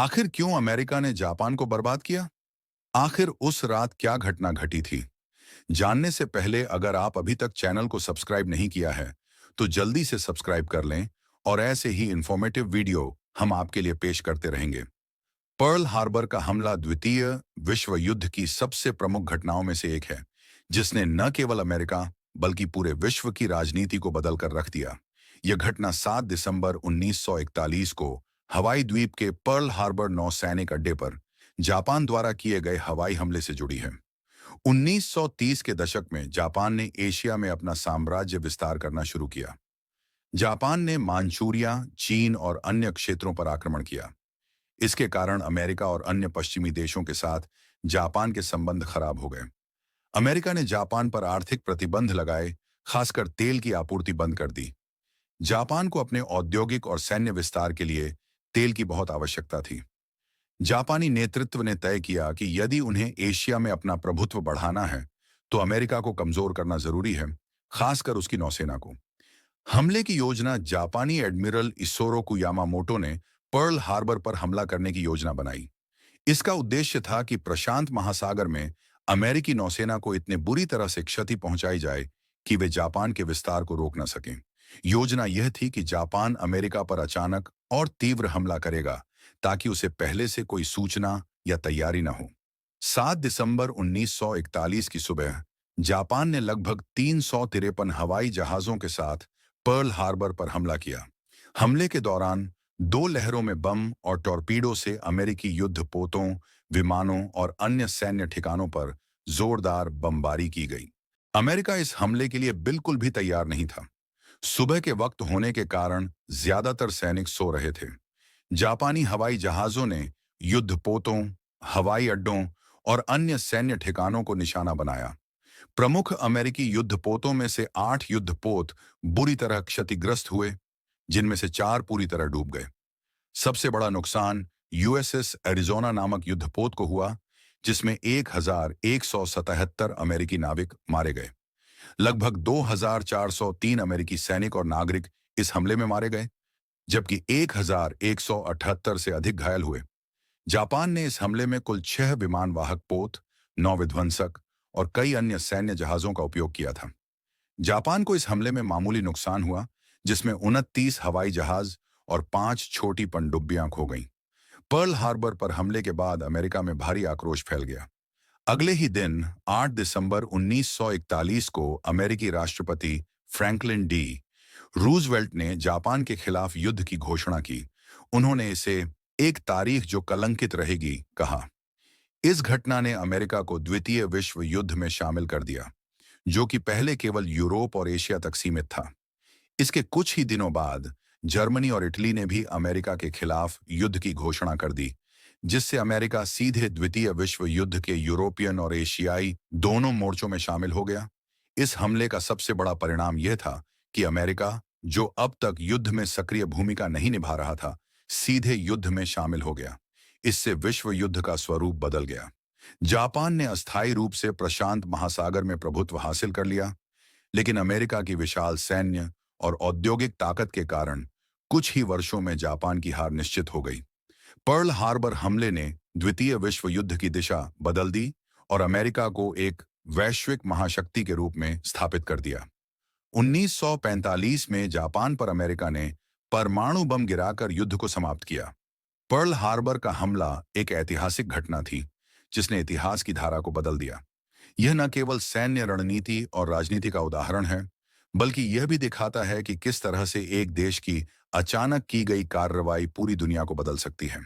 आखिर क्यों अमेरिका ने जापान को बर्बाद किया? आखिर उस रात क्या घटना घटी थी? जानने से पहले अगर आप अभी तक चैनल को सब्सक्राइब नहीं किया है, तो जल्दी से सब्सक्राइब कर लें और ऐसे ही इंफॉर्मेटिव वीडियो हम आपके लिए पेश करते रहेंगे। पर्ल हार्बर का हमला द्वितीय विश्व युद्ध की सबसे प्रमुख घटनाओं में से एक है, जिसने न केवल अमेरिका बल्कि पूरे विश्व की राजनीति को बदल कर रख दिया। यह घटना 7 दिसंबर 1941 को हवाई द्वीप के पर्ल हार्बर नौसैनिक अड्डे पर जापान द्वारा किए गए हवाई हमले से जुड़ी है। 1930 के दशक में जापान ने एशिया में अपना साम्राज्य विस्तार करना शुरू किया। जापान ने मानचूरिया, चीन और अन्य क्षेत्रों पर आक्रमण किया। इसके कारण अमेरिका और अन्य पश्चिमी देशों के साथ जापान के संबंध खराब हो गए। अमेरिका ने जापान पर आर्थिक प्रतिबंध लगाए, खासकर तेल की आपूर्ति बंद कर दी। जापान को अपने औद्योगिक और सैन्य विस्तार के लिए तेल की बहुत आवश्यकता थी। जापानी नेतृत्व ने तय किया कि यदि उन्हें एशिया में अपना प्रभुत्व बढ़ाना है, तो अमेरिका को कमजोर करना जरूरी है, खासकर उसकी नौसेना को। हमले की योजना जापानी एडमिरल इसोरोकु यामामोटो ने पर्ल हार्बर पर हमला करने की योजना बनाई। इसका उद्देश्य था कि प्रशांत महासागर में अमेरिकी नौसेना को इतने बुरी तरह से क्षति पहुंचाई जाए कि वे जापान के विस्तार को रोक न सकें। योजना यह थी कि जापान अमेरिका पर अचानक और तीव्र हमला करेगा, ताकि उसे पहले से कोई सूचना या तैयारी न हो। 7 दिसंबर 1941 की सुबह जापान ने लगभग 353 हवाई जहाजों के साथ पर्ल हार्बर पर हमला किया। हमले के दौरान 2 लहरों में बम और टॉर्पीडो से अमेरिकी युद्धपोतों, विमानों और अन्य सैन्य ठिकानों पर जोरदार बमबारी की गई। अमेरिका इस हमले के लिए बिल्कुल भी तैयार नहीं था। सुबह के वक्त होने के कारण ज्यादातर सैनिक सो रहे थे। जापानी हवाई जहाजों ने युद्धपोतों, हवाई अड्डों और अन्य सैन्य ठिकानों को निशाना बनाया। प्रमुख अमेरिकी युद्धपोतों में से 8 युद्धपोत बुरी तरह क्षतिग्रस्त हुए, जिनमें से 4 पूरी तरह डूब गए। सबसे बड़ा नुकसान यूएसएस एरिजोना नामक युद्धपोत को हुआ, जिसमें 1177 अमेरिकी नाविक मारे गए। लगभग 2403 अमेरिकी सैनिक और नागरिक इस हमले में मारे गए, जबकि 1178 से अधिक घायल हुए। जापान ने इस हमले में कुल 6 विमान वाहक पोत, 9 विध्वंसक और कई अन्य सैन्य जहाजों का उपयोग किया था। जापान को इस हमले में मामूली नुकसान हुआ, जिसमें 29 हवाई जहाज और 5 छोटी पनडुब्बियां खो गईं। पर्ल हार्बर पर हमले के बाद अमेरिका में भारी आक्रोश फैल गया। अगले ही दिन 8 दिसंबर 1941 को अमेरिकी राष्ट्रपति फ्रैंकलिन डी रूजवेल्ट ने जापान के खिलाफ युद्ध की घोषणा की। उन्होंने इसे एक तारीख जो कलंकित रहेगी कहा। इस घटना ने अमेरिका को द्वितीय विश्व युद्ध में शामिल कर दिया, जो कि पहले केवल यूरोप और एशिया तक सीमित था। इसके कुछ ही दिनों बाद जर्मनी और इटली ने भी अमेरिका के खिलाफ युद्ध की घोषणा कर दी, जिससे अमेरिका सीधे द्वितीय विश्व युद्ध के यूरोपियन और एशियाई दोनों मोर्चों में शामिल हो गया। इस हमले का सबसे बड़ा परिणाम यह था कि अमेरिका, जो अब तक युद्ध में सक्रिय भूमिका नहीं निभा रहा था, सीधे युद्ध में शामिल हो गया। इससे विश्व युद्ध का स्वरूप बदल गया। जापान ने अस्थायी रूप से प्रशांत महासागर में प्रभुत्व हासिल कर लिया, लेकिन अमेरिका की विशाल सैन्य और औद्योगिक ताकत के कारण कुछ ही वर्षों में जापान की हार निश्चित हो गई। पर्ल हार्बर हमले ने द्वितीय विश्व युद्ध की दिशा बदल दी और अमेरिका को एक वैश्विक महाशक्ति के रूप में स्थापित कर दिया। 1945 में जापान पर अमेरिका ने परमाणु बम गिराकर युद्ध को समाप्त किया। पर्ल हार्बर का हमला एक ऐतिहासिक घटना थी, जिसने इतिहास की धारा को बदल दिया। यह न केवल सैन्य रणनीति और राजनीति का उदाहरण है, बल्कि यह भी दिखाता है कि किस तरह से एक देश की अचानक की गई कार्रवाई पूरी दुनिया को बदल सकती है।